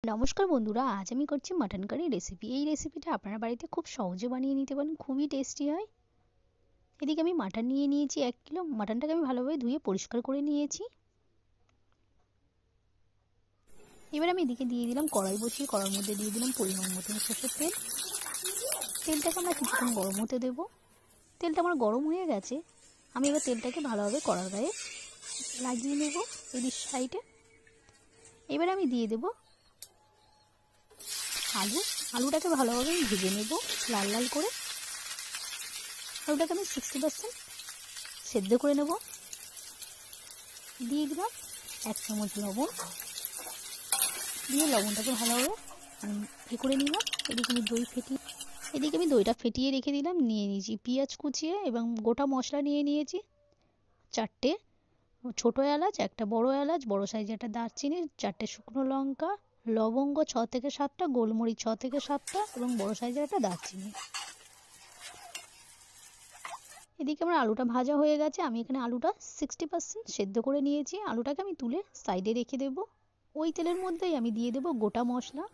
নমস্কার বন্ধুরা, আজ আমি করছি মাটন কারি রেসিপি। এই রেসিপিটা আপনারা বাড়িতে খুব সহজে বানিয়ে নিতে পারেন, খুবই টেস্টি হয়। এদিকে আমি মাটন নিয়ে নিয়েছি 1 কিলো। মাটনটাকে আমি ভালোভাবে ধুয়ে পরিষ্কার করে নিয়েছি। এবার আমি এদিকে দিয়ে দিলাম কড়াই বসিয়ে, কড়ার মধ্যে দিয়ে দিলাম পরিমাণ মতন সরষের তেল। তেলটাকে আমরা কিছুক্ষণ গরম হতে দেবো। তেলটা আমার গরম হয়ে গেছে। আমি এবার তেলটাকে ভালোভাবে কড়ার গায়ে লাগিয়ে নেব এদিক সাইডে। এবার আমি দিয়ে দেবো আলুটাকে ভালোভাবে ভেজে নেব লাল লাল করে। আলুটাকে আমি 60% সেদ্ধ করে নেব। দিয়ে দিলাম 1 চামচ লবণ, দিয়ে লবণটাকে ভালোভাবে করে নিলাম। এদিকে আমি দইটা ফেটিয়ে রেখে দিলাম। নিয়ে নিয়েছি পেঁয়াজ কুচিয়ে এবং গোটা মশলা নিয়ে নিয়েছি 4টে ছোটো এলাচ, একটা বড় এলাচ, বড় সাইজের একটা দারচিনি, 4টে শুকনো লঙ্কা, লবঙ্গ 6 থেকে 7টা, গোলমরিচ 6 থেকে 7টা এবং বড় সাইজের একটা দারচিনি। এদিকে আমার আলুটা ভাজা হয়ে গেছে। আমি এখানে আলুটা 60% সেদ্ধ করে নিয়েছি। আলুটাকে আমি তুলে সাইডে রেখে দেব। ওই তেলের মধ্যেই আমি দিয়ে দেব গোটা মশলা।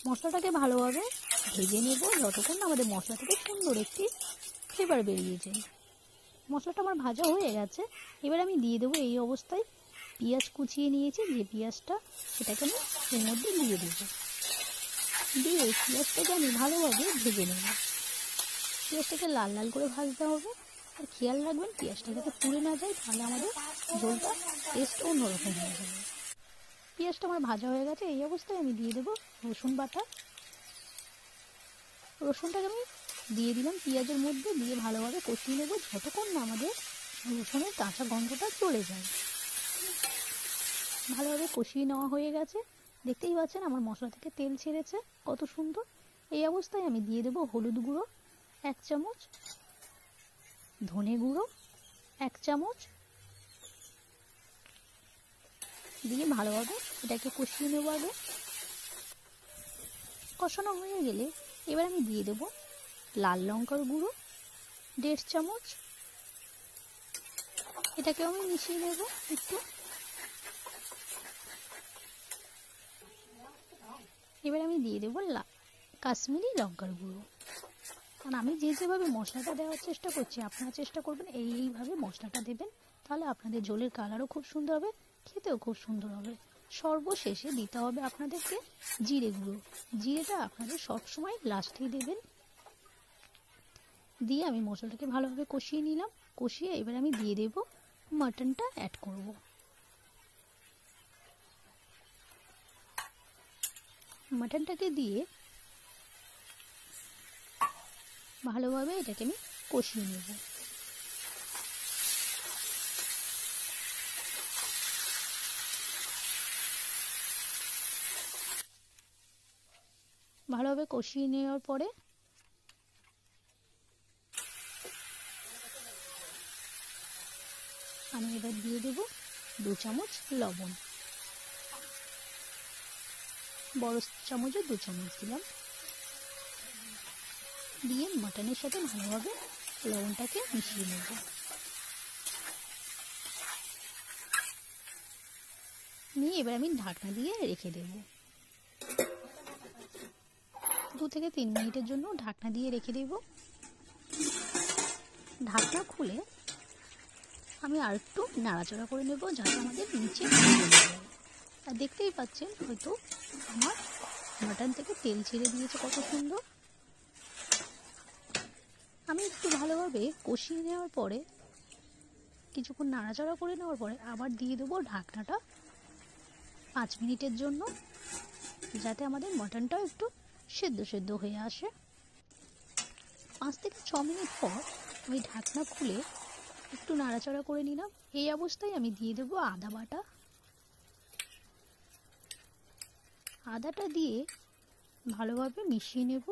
মশলাটাকে ভালোভাবে ভেজে নেব যতক্ষণ না আমাদের মশলা থেকে সুন্দর একটি ফ্লেভার বেরিয়ে যায়। মশলাটা আমার ভাজা হয়ে গেছে। এবার আমি দিয়ে দেবো এই অবস্থায় পেঁয়াজ কুচিয়ে নিয়েছি, যে পেঁয়াজটা সেটাকে আমি এর মধ্যে দিয়ে দেবো। দিয়ে পেঁয়াজটাকে আমি ভালোভাবে ভেজে নেব। পেঁয়াজটাকে লাল লাল করে ভাজতে হবে। আর খেয়াল রাখবেন পেঁয়াজটা যাতে পুড়ে না যায়, তাহলে আমাদের ঝোলটা টেস্ট অন্যরকম হয়ে যাবে। পেঁয়াজটা আমার ভাজা হয়ে গেছে। এই অবস্থায় আমি দিয়ে দেবো রসুন বাটা। রসুনটাকে আমি দিয়ে দিলাম পেঁয়াজের মধ্যে, দিয়ে ভালোভাবে কষিয়ে নেব যতক্ষণ না আমাদের রসুনের কাঁচা গন্ধটা চলে যায়। ভালোভাবে কষিয়ে নেওয়া হয়ে গেছে। দেখতেই পাচ্ছেন আমার মশলা থেকে তেল ছেড়েছে কত সুন্দর। এই অবস্থায় আমি দিয়ে দেবো হলুদ গুঁড়ো 1 চামচ, ধনে গুঁড়ো 1 চামচ, দিয়ে ভালোভাবে এটাকে কষিয়ে নেব। আগে কষানো হয়ে গেলে এবার আমি দিয়ে দেব লাল লঙ্কার গুঁড়ো 1.5 চামচ। এটাকে আমি মিশিয়ে নেব একটু। এবার আমি দিয়ে দেবো কাশ্মীরি লঙ্কার গুঁড়ো। কারণ আমি যেভাবে মশলাটা দেওয়ার চেষ্টা করছি, আপনারা চেষ্টা করবেন এইভাবে মশলাটা দেবেন, তাহলে আপনাদের ঝোলের কালারও খুব সুন্দর হবে, খেতেও খুব সুন্দর হবে। সর্বশেষে দিতে হবে আপনাদেরকে জিরে গুঁড়ো। জিরেটা আপনাদের সবসময় লাস্টেই দেবেন। দিয়ে আমি মশলাটাকে ভালোভাবে কষিয়ে নিলাম। কষিয়ে এবার আমি দিয়ে দেব মাটনটা অ্যাড করব। মাটনটাকে দিয়ে ভালোভাবে এটাকে আমি কষিয়ে নেব। ভালোভাবে কষিয়ে নেওয়ার পরে আমি এবার দিয়ে দেব 2 চামচ লবণ। বড় চামচে 2 চামচ দিলাম। দিয়ে মাটনের সাথে ভালোভাবে লবণটাকে মিশিয়ে নেব। নিয়ে এবার আমি ঢাকনা দিয়ে রেখে দেব। 2 থেকে 3 মিনিটের জন্য ঢাকনা দিয়ে রেখে দেব। ঢাকনা খুলে আমি আর একটু নাড়াচাড়া করে নেব যাতে আমাদের নিচে আর দেখতেই পাচ্ছেন হয়তো আমার মাটন থেকে তেল ছেড়ে দিয়েছে কত সুন্দর। আমি একটু ভালোভাবে কষিয়ে নেওয়ার পরে, কিছুক্ষণ নাড়াচাড়া করে নেওয়ার পরে আবার দিয়ে দেবো ঢাকনাটা 5 মিনিটের জন্য, যাতে আমাদের মাটনটাও একটু সেদ্ধ হয়ে আসে। 5 থেকে 6 মিনিট পর আমি ঢাকনা খুলে একটু নাড়াচাড়া করে নিলাম। এই অবস্থায় আমি দিয়ে দেবো আদা বাটা। আদাটা দিয়ে ভালোভাবে মিশিয়ে নেব।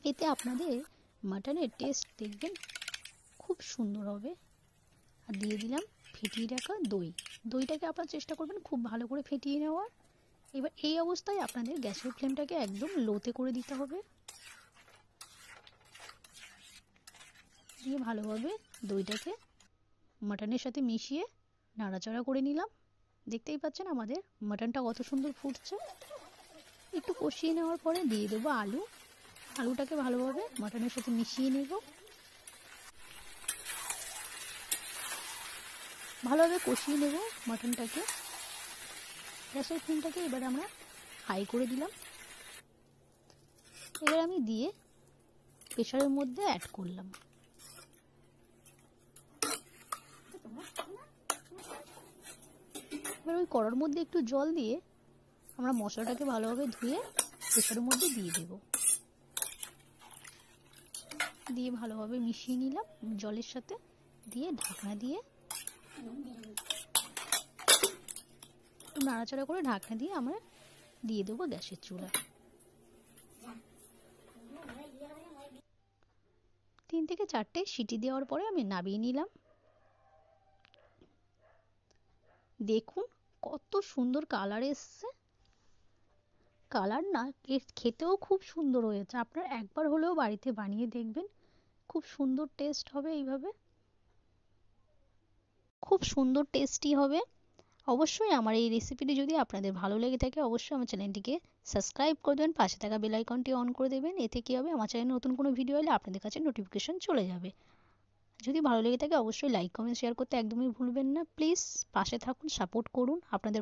এতে আপনাদের মাটনের টেস্ট দেখবেন খুব সুন্দর হবে। আর দিয়ে দিলাম ফেটিয়ে রাখা দইটাকে আপনারা চেষ্টা করবেন খুব ভালো করে ফেটিয়ে নেওয়ার। এবার এই অবস্থায় আপনাদের গ্যাসের ফ্লেমটাকে একদম লোতে করে দিতে হবে। দিয়ে ভালোভাবে দইটাকে মাটনের সাথে মিশিয়ে নাড়াচাড়া করে নিলাম। দেখতেই পাচ্ছেন আমাদের মাটনটা কত সুন্দর ফুটছে। একটু কষিয়ে নেওয়ার পরে দিয়ে দেবো আলু। আলুটাকে ভালোভাবে মাটনের সাথে মিশিয়ে নেব। ভালোভাবে কষিয়ে নেব মাটনটাকে। গ্যাসের ফ্লেমটাকে এবার আমরা হাই করে দিলাম। এবার আমি দিয়ে প্রেসারের মধ্যে অ্যাড করলাম। এবার ওই কড়ার মধ্যে একটু জল দিয়ে আমরা মশলাটাকে ভালোভাবে ধুয়ে প্রেসারের মধ্যে দিয়ে দেব। দিয়ে ভালোভাবে মিশিয়ে নিলাম জলের সাথে, দিয়ে ঢাকনা দিয়ে নাড়াচাড়া করে ঢাকনা দিয়ে আমরা দিয়ে দেবো গ্যাসের চুলায়। 3 থেকে 4টে সিটি দেওয়ার পরে আমি নামিয়ে নিলাম। দেখুন কত সুন্দর কালার এসছে। কালার না, খেতেও খুব সুন্দর হয়েছে। আপনারা একবার হলেও বাড়িতে বানিয়ে দেখবেন, খুব সুন্দর টেস্ট হবে। এইভাবে খুব সুন্দর টেস্টি হবে। অবশ্যই আমার এই রেসিপিটি যদি আপনাদের ভালো লেগে থাকে অবশ্যই আমার চ্যানেলটিকে সাবস্ক্রাইব করে দেবেন, পাশে থাকা বেল আইকনটি অন করে দেবেন। এতে কী হবে, আমার চ্যানেলে নতুন কোনো ভিডিও এলে আপনাদের কাছে নোটিফিকেশন চলে যাবে। যদি ভালো লেগে থাকে অবশ্যই লাইক কমেন্ট শেয়ার করতে একদমই ভুলবেন না। প্লিজ পাশে থাকুন, সাপোর্ট করুন। আপনাদের